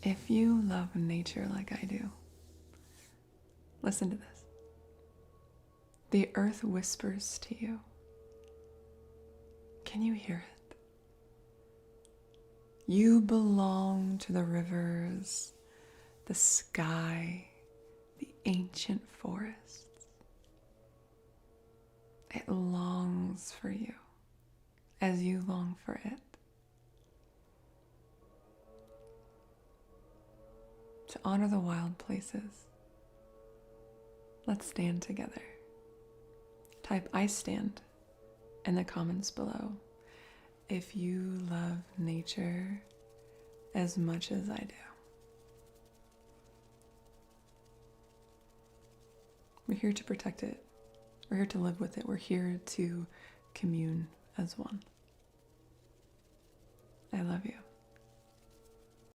If you love nature like I do, listen to this. The earth whispers to you. Can you hear it? You belong to the rivers, the sky, the ancient forests. It longs for you as you long for it. To honor the wild places, let's stand together. Type "I stand" in the comments below if you love nature as much as I do. We're here to protect it. We're here to live with it. We're here to commune as one. I love you.